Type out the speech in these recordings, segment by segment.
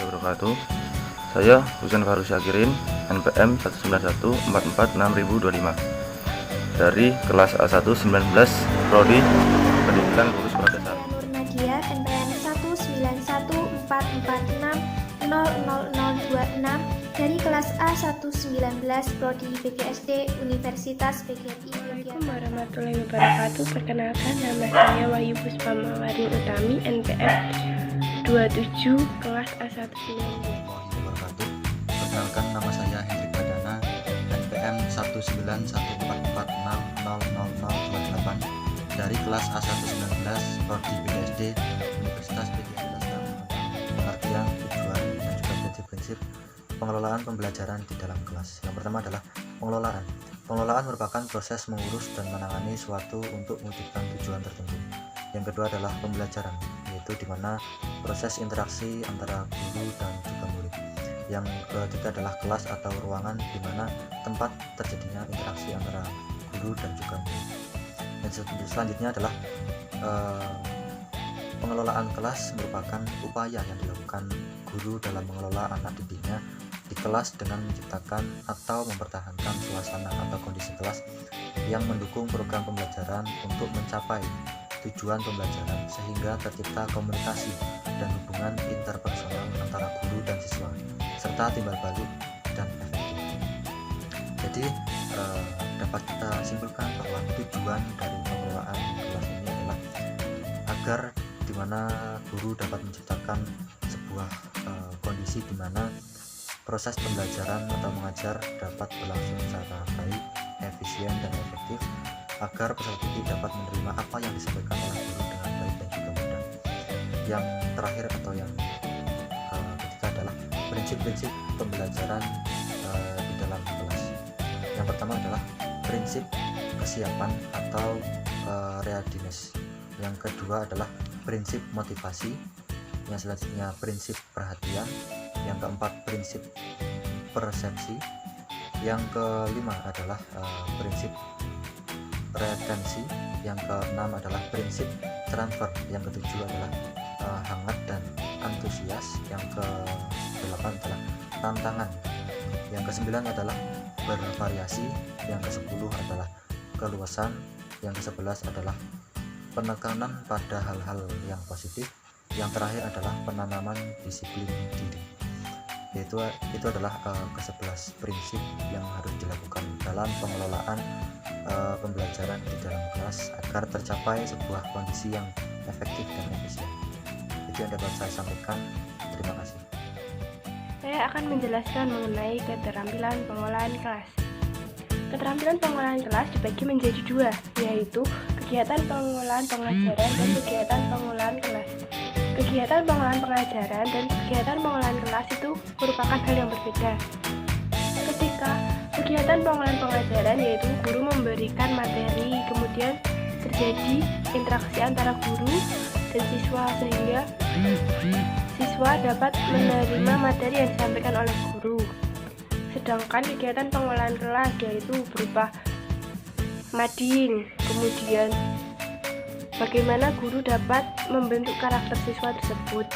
warahmatullahi wabarakatuh. Saya Husain Fahrul Syakirin, NPM 191446025 dari kelas A1 19 Prodi Pendidikan Guru Sekolah Dasar. Nur Nadia, NPM 19144600026 dari kelas A119 Prodi BGSD Universitas PGRI. Assalamualaikum warahmatullahi wabarakatuh. Perkenalkan, nama saya Wahyu Puspa Mawarin Utami, NPM 27 kelas A119. Perkenalkan, nama saya Hendrik Badana, NPM 19146000028 dari kelas A119 Prodi BGSD Universitas PGRI. Pengertian, tujuan, dan juga prinsip-prinsip pengelolaan pembelajaran di dalam kelas. Yang pertama adalah pengelolaan. Pengelolaan merupakan proses mengurus dan menangani suatu untuk mewujudkan tujuan tertentu. Yang kedua adalah pembelajaran, yaitu di mana proses interaksi antara guru dan juga murid. Yang ketiga adalah kelas atau ruangan, di mana tempat terjadinya interaksi antara guru dan juga murid. Dan selanjutnya adalah pengelolaan kelas merupakan upaya yang dilakukan guru dalam mengelola anak didiknya di kelas dengan menciptakan atau mempertahankan suasana atau kondisi kelas yang mendukung program pembelajaran untuk mencapai tujuan pembelajaran, sehingga tercipta komunikasi dan hubungan interpersonal antara guru dan siswa serta timbal balik dan efektif. Jadi dapat kita simpulkan bahwa tujuan dari pengelolaan kelas ini adalah agar di mana guru dapat menciptakan sebuah kondisi di mana proses pembelajaran atau mengajar dapat berlangsung secara baik, efisien, dan efektif, agar peserta didik dapat menerima apa yang disampaikan oleh guru dengan baik dan juga mudah. Yang terakhir atau yang ketiga adalah prinsip-prinsip pembelajaran di dalam kelas. Yang pertama adalah prinsip kesiapan atau readiness. Yang kedua adalah prinsip motivasi. Yang selanjutnya prinsip perhatian. Yang keempat prinsip persepsi. Yang kelima adalah prinsip retensi. Yang keenam adalah prinsip transfer. Yang ketujuh adalah hangat dan antusias. Yang kedelapan adalah tantangan. Yang kesembilan adalah bervariasi. Yang kesepuluh adalah keluasan. Yang kesebelas adalah penekanan pada hal-hal yang positif. Yang terakhir adalah penanaman disiplin diri. Itu adalah ke-11 prinsip yang harus dilakukan dalam pengelolaan pembelajaran di dalam kelas agar tercapai sebuah kondisi yang efektif dan efisien. Itu yang dapat saya sampaikan. Terima kasih. Saya akan menjelaskan mengenai keterampilan pengelolaan kelas. Keterampilan pengelolaan kelas dibagi menjadi dua, yaitu kegiatan pengelolaan pengajaran dan kegiatan pengelolaan kelas. Kegiatan pengelolaan pengajaran dan kegiatan pengelolaan kelas itu merupakan hal yang berbeda. Ketika kegiatan pengelolaan pengajaran, yaitu guru memberikan materi, kemudian terjadi interaksi antara guru dan siswa, sehingga siswa dapat menerima materi yang disampaikan oleh guru. Sedangkan kegiatan pengelolaan kelas yaitu berupa mading, kemudian bagaimana guru dapat membentuk karakter siswa tersebut.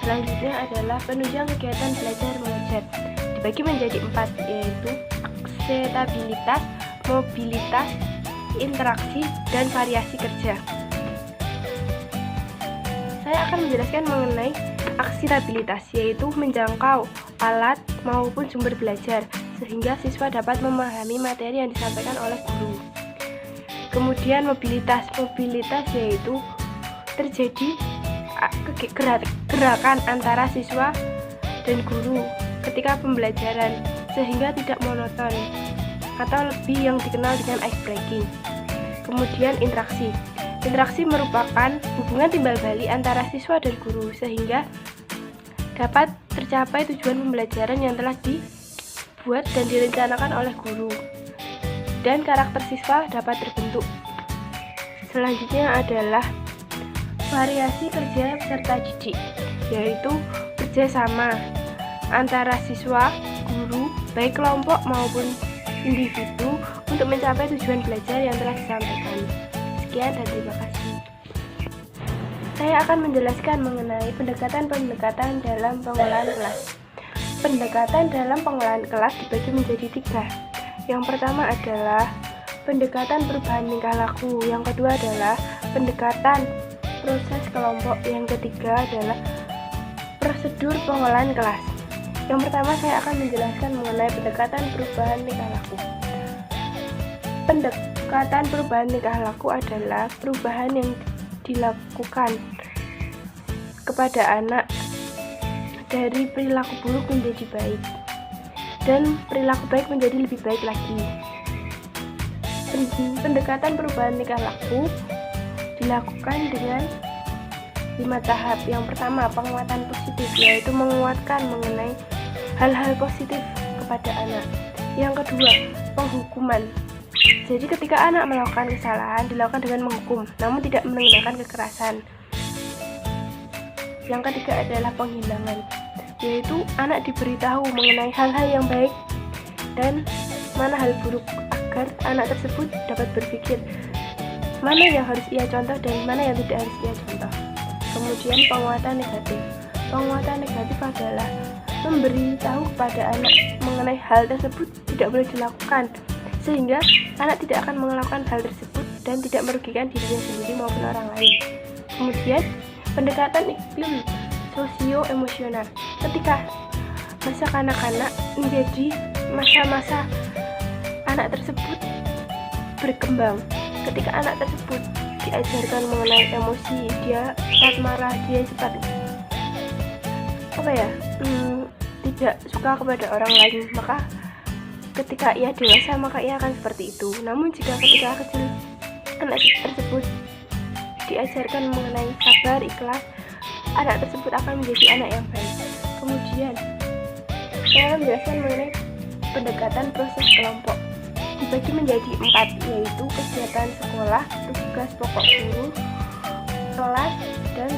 Selanjutnya adalah penunjang kegiatan belajar mengajar, dibagi menjadi 4, yaitu akseptabilitas, mobilitas, interaksi, dan variasi kerja. Saya akan menjelaskan mengenai akseptabilitas, yaitu menjangkau alat maupun sumber belajar sehingga siswa dapat memahami materi yang disampaikan oleh guru. Kemudian mobilitas yaitu terjadi gerakan antara siswa dan guru ketika pembelajaran sehingga tidak monoton atau lebih yang dikenal dengan ice breaking. Kemudian interaksi merupakan hubungan timbal balik antara siswa dan guru sehingga dapat tercapai tujuan pembelajaran yang telah dibuat dan direncanakan oleh guru, dan karakter siswa dapat terbentuk. Selanjutnya adalah variasi kerja peserta didik, yaitu kerjasama antara siswa, guru, baik kelompok maupun individu untuk mencapai tujuan belajar yang telah disampaikan. Sekian dan terima kasih. saya akan menjelaskan mengenai pendekatan-pendekatan dalam pengolahan kelas. Pendekatan dalam pengolahan kelas dibagi menjadi 3. Yang pertama adalah pendekatan perubahan tingkah laku, yang kedua adalah pendekatan proses kelompok, yang ketiga adalah prosedur pengolahan kelas. Yang pertama saya akan menjelaskan mengenai pendekatan perubahan tingkah laku. Pendekatan perubahan tingkah laku adalah perubahan yang dilakukan kepada anak dari perilaku buruk menjadi baik dan perilaku baik menjadi lebih baik lagi. Pendekatan perubahan tingkah laku dilakukan dengan 5 tahap. Yang pertama, penguatan positif, yaitu menguatkan mengenai hal-hal positif kepada anak. Yang kedua, penghukuman. Jadi ketika anak melakukan kesalahan dilakukan dengan menghukum, namun tidak menggunakan kekerasan. Yang ketiga adalah penghilangan, yaitu anak diberitahu mengenai hal-hal yang baik dan mana hal buruk agar anak tersebut dapat berpikir mana yang harus ia contoh dan mana yang tidak harus ia contoh. Kemudian penguatan negatif. Penguatan negatif adalah memberitahu kepada anak mengenai hal tersebut tidak boleh dilakukan, sehingga anak tidak akan melakukan hal tersebut dan tidak merugikan dirinya sendiri maupun orang lain. Kemudian pendekatan iklim sosio-emosional. Ketika masa kanak-kanak menjadi masa-masa anak tersebut berkembang. Ketika anak tersebut diajarkan mengenai emosi, dia cepat marah, dia cepat tidak suka kepada orang lain, maka ketika ia dewasa maka ia akan seperti itu. Namun jika ketika kecil anak tersebut diajarkan mengenai sabar, ikhlas, anak tersebut akan menjadi anak yang baik. Kemudian saya menjelaskan mengenai pendekatan proses kelompok. Dibagi menjadi 4, yaitu kegiatan sekolah, tugas pokok guru, kelas, dan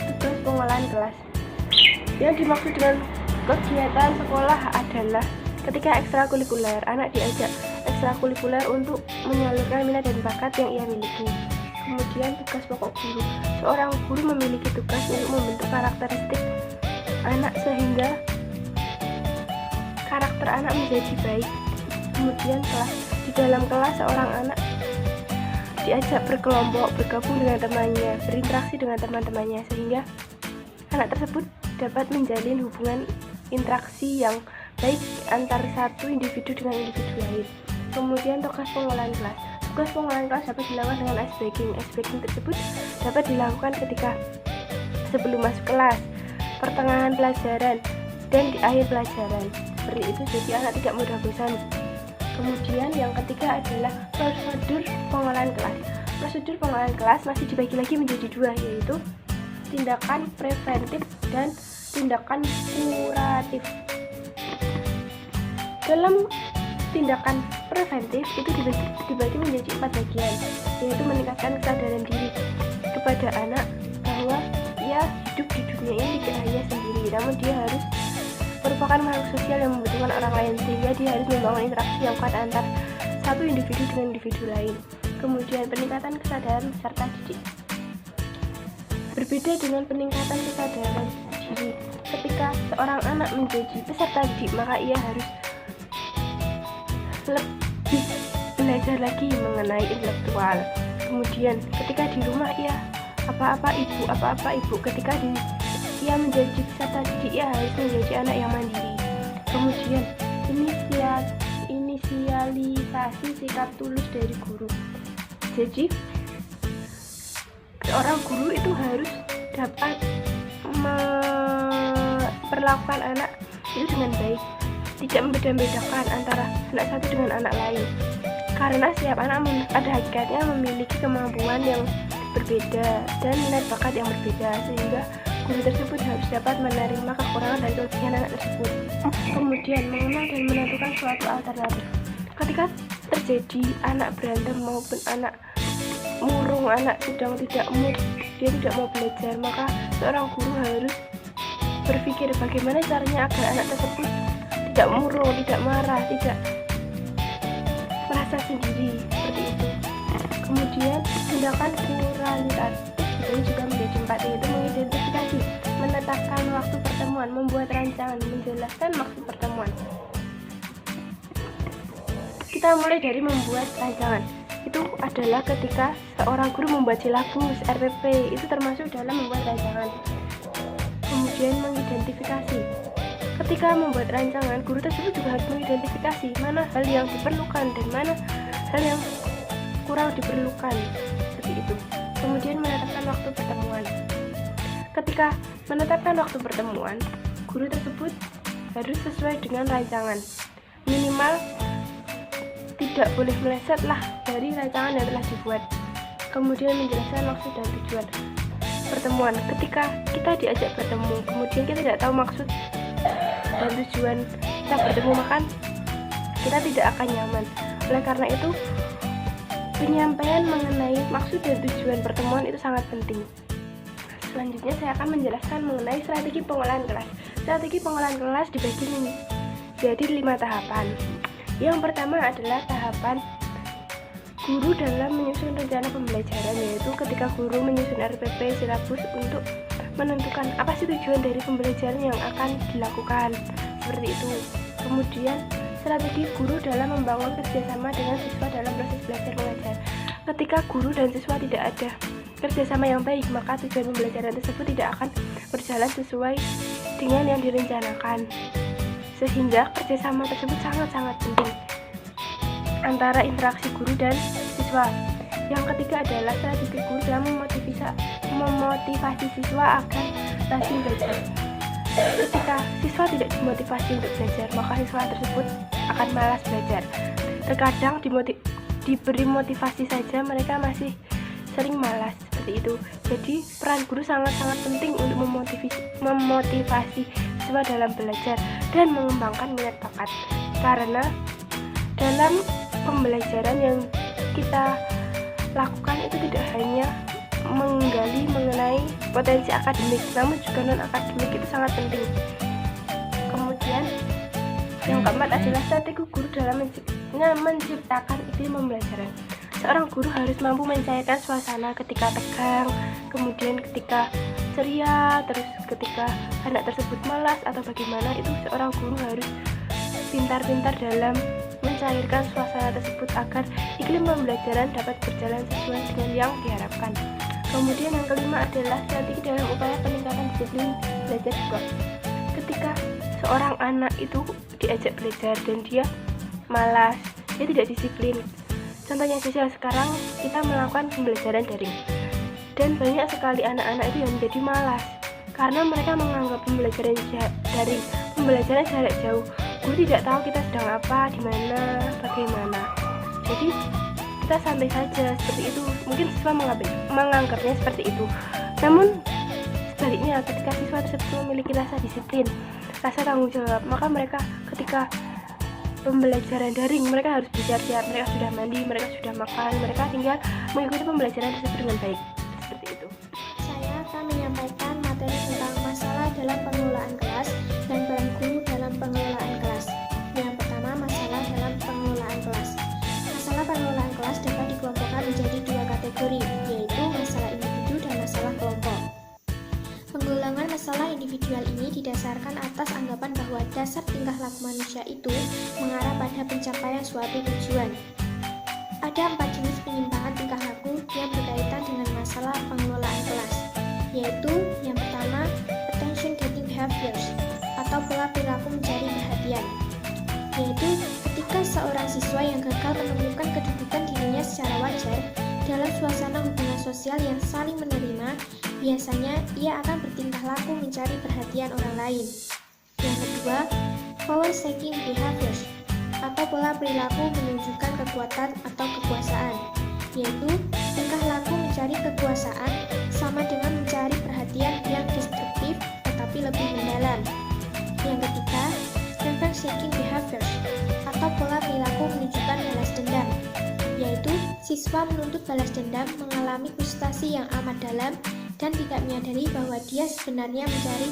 tugas pengolahan kelas. Yang dimaksud dengan kegiatan sekolah adalah ketika ekstrakurikuler, anak diajak ekstrakurikuler untuk menyalurkan minat dan bakat yang ia miliki. Kemudian tugas pokok guru, seorang guru memiliki tugas untuk membentuk karakteristik anak sehingga karakter anak menjadi baik. Kemudian kelas, di dalam kelas seorang anak diajak berkelompok, bergabung dengan temannya, berinteraksi dengan teman-temannya, sehingga anak tersebut dapat menjalin hubungan interaksi yang baik antar satu individu dengan individu lain. Kemudian tugas pengolahan kelas. Tugas pengolahan kelas dapat dilakukan dengan ice breaking. Ice breaking tersebut dapat dilakukan ketika sebelum masuk kelas, pertengahan pelajaran, dan di akhir pelajaran. Seperti itu, jadi anak tidak mudah bosan. Kemudian yang ketiga adalah prosedur pengolahan kelas. Prosedur pengolahan kelas masih dibagi lagi menjadi 2, yaitu tindakan preventif dan tindakan kuratif. Dalam tindakan preventif itu dibagi menjadi 4 bagian, yaitu meningkatkan kesadaran diri kepada anak bahwa ia hidup di dunia ini tidak hanya sendiri, namun dia harus merupakan makhluk sosial yang membutuhkan orang lain, sehingga dia harus membangun interaksi yang kuat antar satu individu dengan individu lain. Kemudian peningkatan kesadaran peserta didik. Berbeda dengan peningkatan kesadaran diri, ketika seorang anak menjadi peserta didik, maka ia harus lebih belajar lagi mengenai intelektual. Kemudian ketika di rumah ia apa-apa ibu, ketika ia menjadi peserta didik, ia harus menjadi anak yang mandiri. Kemudian inisialisasi sikap tulus dari guru. Jadi seorang guru itu harus dapat memperlakukan anak itu dengan baik, tidak membeda-bedakan antara anak satu dengan anak lain, karena setiap anak pada hakikatnya memiliki kemampuan yang berbeda dan minat bakat yang berbeda, sehingga guru tersebut harus dapat menerima kekurangan dan kelebihan anak tersebut. Kemudian mengenal dan menentukan suatu alternatif. Ketika terjadi anak berantem maupun anak murung, anak sedang tidak mood, dia tidak mau belajar, maka seorang guru harus berpikir bagaimana caranya agar anak tersebut tidak murung, tidak marah, tidak merasa sendiri, seperti itu. Kemudian tindakan kuratif, dibagi juga menjadi 4, yaitu mengidentifikasi, menetapkan waktu pertemuan, membuat rancangan, menjelaskan maksud pertemuan. Kita mulai dari membuat rancangan. Itu adalah ketika seorang guru membuat silabus, RPP, itu termasuk dalam membuat rancangan. Kemudian mengidentifikasi. Ketika membuat rancangan, guru tersebut juga harus mengidentifikasi mana hal yang diperlukan dan mana hal yang kurang diperlukan, seperti itu. Kemudian menetapkan waktu pertemuan. Ketika menetapkan waktu pertemuan, guru tersebut harus sesuai dengan rancangan. Minimal tidak boleh melesetlah dari rancangan yang telah dibuat. Kemudian menjelaskan maksud dan tujuan pertemuan. Ketika kita diajak bertemu, kemudian kita tidak tahu maksud dan tujuan kita bertemu, maka kita tidak akan nyaman. Oleh karena itu, penyampaian mengenai maksud dan tujuan pertemuan itu sangat penting. Selanjutnya saya akan menjelaskan mengenai strategi pengolahan kelas. Strategi pengolahan kelas dibagi menjadi 5 tahapan. Yang pertama adalah tahapan guru dalam menyusun rencana pembelajaran, yaitu ketika guru menyusun RPP silabus untuk menentukan apa sih tujuan dari pembelajaran yang akan dilakukan, seperti itu. Kemudian strategi guru dalam membangun kerjasama dengan siswa dalam proses belajar mengajar. Ketika guru dan siswa tidak ada kerjasama yang baik, maka tujuan pembelajaran tersebut tidak akan berjalan sesuai dengan yang direncanakan, sehingga kerjasama tersebut sangat-sangat penting antara interaksi guru dan siswa. Yang ketiga adalah strategi guru dalam memotivasi siswa agar rajin belajar. Ketika siswa tidak dimotivasi untuk belajar, maka siswa tersebut akan malas belajar. Terkadang diberi motivasi saja mereka masih sering malas, seperti itu. Jadi peran guru sangat-sangat penting untuk memotivasi siswa dalam belajar dan mengembangkan minat bakat. Karena dalam pembelajaran yang kita lakukan itu tidak hanya menggali mengenai potensi akademik, namun juga non-akademik, itu sangat penting. Kemudian yang keempat adalah strategi guru dalam menciptakan iklim pembelajaran. Seorang guru harus mampu mencairkan suasana ketika tegang, kemudian ketika ceria, terus ketika anak tersebut malas atau bagaimana, itu seorang guru harus pintar-pintar dalam mencairkan suasana tersebut agar iklim pembelajaran dapat berjalan sesuai dengan yang diharapkan. Kemudian yang kelima adalah strategi dalam upaya peningkatan disiplin belajar siswa. Ketika seorang anak itu diajak belajar dan dia malas, dia tidak disiplin. Contohnya saja sekarang kita melakukan pembelajaran daring, dan banyak sekali anak-anak itu yang menjadi malas karena mereka menganggap pembelajaran daring, pembelajaran jarak jauh. Guru tidak tahu kita sedang apa, di mana, bagaimana. Jadi kita santai saja seperti itu. Mungkin siswa menganggapnya seperti itu. Namun sebaliknya, ketika siswa tersebut memiliki rasa disiplin, rasa tanggung jawab, maka mereka ketika pembelajaran daring, mereka harus bersiap-siap, mereka sudah mandi, mereka sudah makan, mereka tinggal mengikuti pembelajaran tersebut dengan baik. Seperti itu. Saya akan menyampaikan materi tentang masalah dalam pengelolaan kelas dan peran guru dalam pengelolaan kelas. Yang pertama, masalah dalam pengelolaan kelas. Masalah pengelolaan kelas dapat dikelompokkan menjadi 2 kategori, yaitu masalah individu dan masalah kelompok. Penggolongan masalah individual ini didasarkan atas anggapan bahwa dasar tingkah laku manusia itu mengarah pada pencapaian suatu tujuan. Ada 4 jenis penyimpangan tingkah laku yang berkaitan dengan masalah pengelolaan kelas, yaitu yang pertama, attention getting behaviors, atau pola perilaku mencari perhatian, yaitu ketika seorang siswa yang gagal menemukan kedudukan dirinya secara wajar dalam suasana hubungan sosial yang saling menerima, biasanya ia akan bertingkah laku mencari perhatian orang lain. Yang kedua, power seeking behaviors, atau pola perilaku menunjukkan kekuatan atau kekuasaan, yaitu tingkah laku mencari kekuasaan sama dengan mencari perhatian yang destruktif tetapi lebih mendalam. Yang ketiga, revenge seeking behaviors, atau pola perilaku menunjukkan balas dendam, yaitu siswa menuntut balas dendam, mengalami frustasi yang amat dalam dan tidak menyadari bahwa dia sebenarnya mencari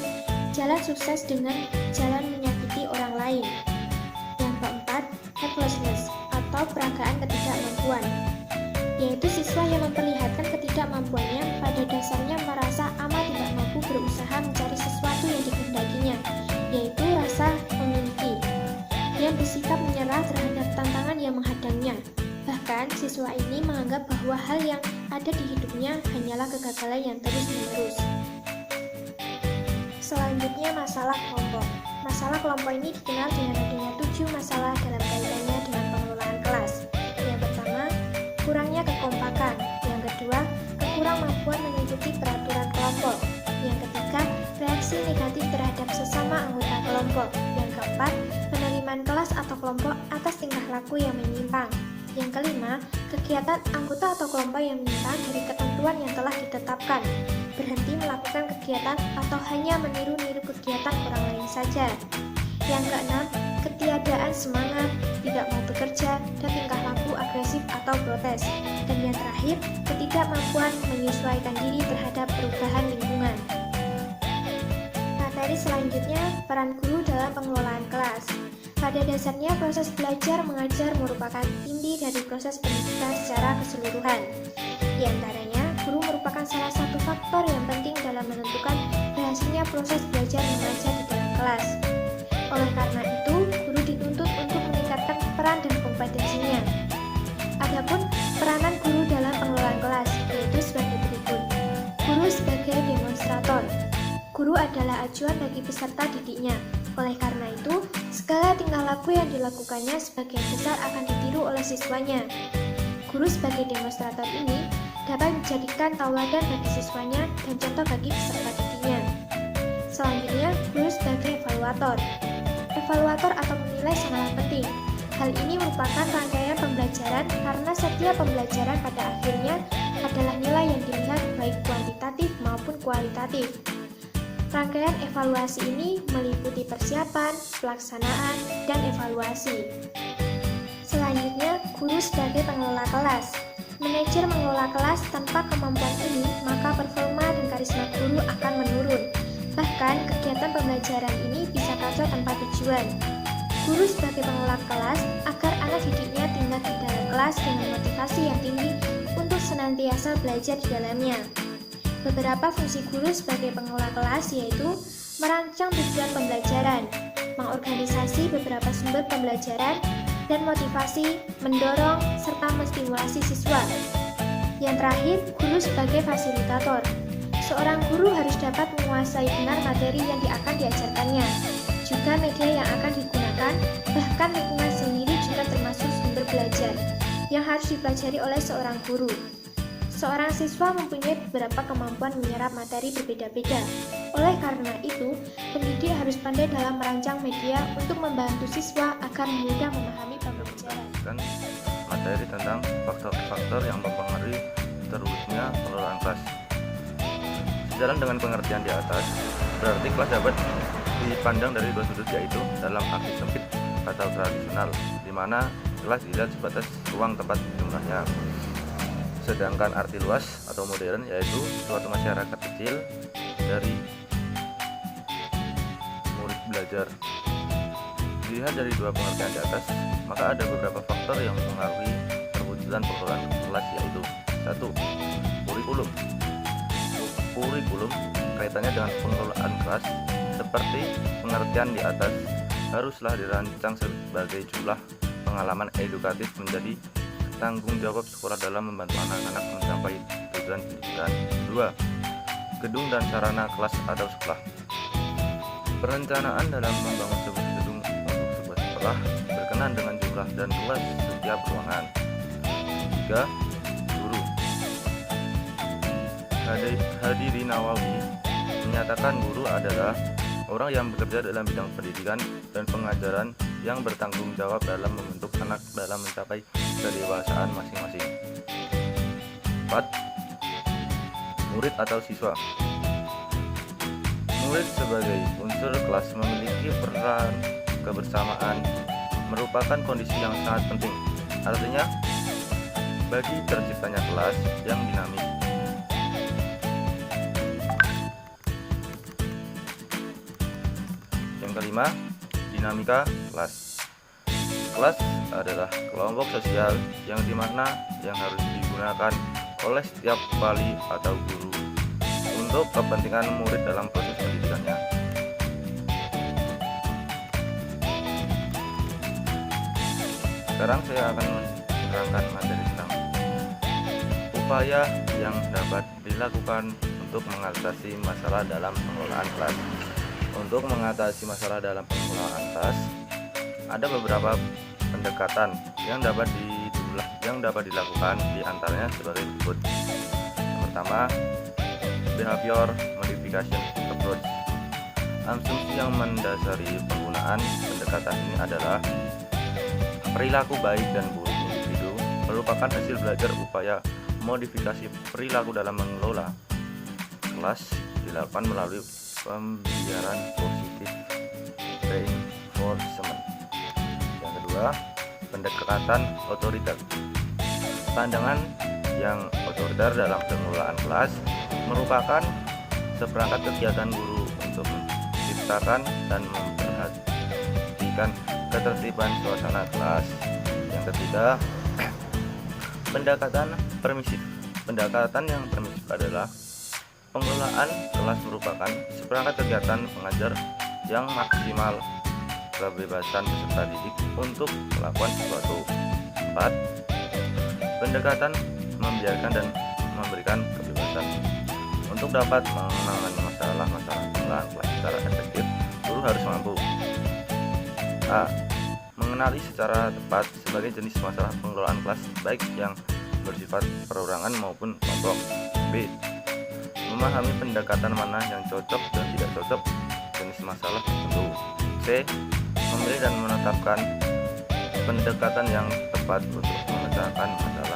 jalan sukses dengan jalan menyakiti orang lain. Yang keempat, helplessness, atau peragaan ketidakmampuan, yaitu siswa yang memperlihatkan ketidakmampuannya pada dasarnya merasa amat tidak mampu berusaha mencari sesuatu yang dikehendakinya, yaitu rasa memiliki, yang bersikap menyerah terhadap tantangan yang menghadangnya. Bahkan, siswa ini menganggap bahwa hal yang ada di hidupnya hanyalah kegagalan yang terus-menerus. Selanjutnya, masalah kelompok. Masalah kelompok ini dikenal dengan adanya 7 masalah dalam kaitannya dengan pengelolaan kelas. Yang pertama, kurangnya kekompakan. Yang kedua, kekurangmampuan mengikuti peraturan kelompok. Yang ketiga, reaksi negatif terhadap sesama anggota kelompok. Yang keempat, penerimaan kelas atau kelompok atas tingkah laku yang menyimpang. Yang kelima, kegiatan anggota atau kelompok yang menyimpang dari ketentuan yang telah ditetapkan, berhenti melakukan kegiatan atau hanya meniru-niru kegiatan orang lain saja. Yang keenam, ketiadaan semangat, tidak mau bekerja, dan tingkah laku agresif atau protes. Dan yang terakhir, ketidakmampuan menyesuaikan diri terhadap perubahan lingkungan. Materi selanjutnya, peran guru dalam pengelolaan kelas. Pada dasarnya, proses belajar mengajar merupakan inti dari proses pendidikan secara keseluruhan. Di antaranya, guru merupakan salah satu faktor yang penting dalam menentukan berhasilnya proses belajar mengajar di dalam kelas. Oleh karena itu, guru dituntut untuk meningkatkan peran dan kompetensinya. Adapun peranan guru dalam pengelolaan kelas, yaitu sebagai berikut. Guru sebagai demonstrator. Guru adalah acuan bagi peserta didiknya. Oleh karena itu, segala tingkah laku yang dilakukannya sebagian besar akan ditiru oleh siswanya. Guru sebagai demonstrator ini dapat menjadikan tauladan bagi siswanya dan contoh bagi peserta didiknya. Selanjutnya, guru sebagai evaluator. Evaluator atau menilai sangatlah penting. Hal ini merupakan rangkaian pembelajaran karena setiap pembelajaran pada akhirnya adalah nilai yang dilihat baik kuantitatif maupun kualitatif. Rangkaian evaluasi ini meliputi persiapan, pelaksanaan, dan evaluasi. Selanjutnya, guru sebagai pengelola kelas. Manajer mengelola kelas tanpa kemampuan ini, maka performa dan karisma guru akan menurun. Bahkan, kegiatan pembelajaran ini bisa kacau tanpa tujuan. Guru sebagai pengelola kelas agar anak didiknya tinggal di dalam kelas dengan motivasi yang tinggi untuk senantiasa belajar di dalamnya. Beberapa fungsi guru sebagai pengelola kelas yaitu merancang tujuan pembelajaran, mengorganisasi beberapa sumber pembelajaran, dan motivasi, mendorong, serta menstimulasi siswa. Yang terakhir, guru sebagai fasilitator. Seorang guru harus dapat menguasai benar materi yang akan diajarkannya, juga media yang akan digunakan, bahkan lingkungan sendiri juga termasuk sumber belajar yang harus dipelajari oleh seorang guru. Seorang siswa mempunyai beberapa kemampuan menyerap materi berbeda-beda. Oleh karena itu, pendidik harus pandai dalam merancang media untuk membantu siswa agar mudah memahami pembelajaran. Dan materi tentang faktor-faktor yang mempengaruhi terwujudnya pengelolaan kelas. Sejalan dengan pengertian di atas, berarti kelas dapat dipandang dari dua sudut, yaitu dalam arti sempit atau tradisional, di mana kelas dilihat sebatas ruang tempat jumlahnya. Sedangkan arti luas atau modern yaitu suatu masyarakat kecil dari murid belajar. Dilihat dari dua pengertian di atas, maka ada beberapa faktor yang mempengaruhi perwujudan pengelolaan kelas, yaitu 1. Kurikulum. Kurikulum kaitannya dengan pengelolaan kelas seperti pengertian di atas haruslah dirancang sebagai jumlah pengalaman edukatif menjadi tanggung jawab sekolah dalam membantu anak-anak mencapai tujuan pendidikan. 2. Gedung dan sarana kelas atau sekolah. Perencanaan dalam membangun sebuah gedung untuk sebuah sekolah berkenaan dengan jumlah dan luas setiap ruangan. 3. Guru. Hadirin Nawawi menyatakan guru adalah orang yang bekerja dalam bidang pendidikan dan pengajaran yang bertanggung jawab dalam membentuk anak dalam mencapai kedewasaan masing-masing. 4. Murid atau siswa. Murid sebagai unsur kelas memiliki peran kebersamaan, merupakan kondisi yang sangat penting. Artinya, bagi terciptanya kelas yang dinamis. Yang kelima, dinamika kelas. Kelas adalah kelompok sosial yang dimana yang harus digunakan oleh setiap wali atau guru untuk kepentingan murid dalam proses pendidikannya. Sekarang saya akan menerangkan materi tentang upaya yang dapat dilakukan untuk mengatasi masalah dalam pengelolaan kelas. Untuk mengatasi masalah dalam pengelolaan kelas, ada beberapa pendekatan yang dapat dilakukan, di antaranya sebagai berikut. Yang pertama, behavior modification approach. Asumsi yang mendasari penggunaan pendekatan ini adalah perilaku baik dan buruk individu merupakan hasil belajar upaya modifikasi perilaku dalam mengelola kelas dilakukan melalui pembiaran positif reinforcement. Yang kedua, pendekatan otoriter. Pandangan yang otoriter dalam pengelolaan kelas merupakan seperangkat kegiatan guru untuk menciptakan dan memperhatikan ketertiban suasana kelas. Yang ketiga, pendekatan permisif. Pendekatan yang permisif adalah pengelolaan kelas merupakan seperangkat kegiatan pengajar yang maksimal kebebasan peserta didik untuk melakukan sesuatu. 4. Pendekatan membiarkan dan memberikan kebebasan. Untuk dapat menangani masalah-masalah pengelolaan kelas secara efektif, guru harus mampu A. Mengenali secara tepat sebagai jenis masalah pengelolaan kelas baik yang bersifat perorangan maupun kelompok. B. Memahami pendekatan mana yang cocok dan tidak cocok jenis masalah tertentu. C. Memilih dan menetapkan pendekatan yang tepat untuk memecahkan masalah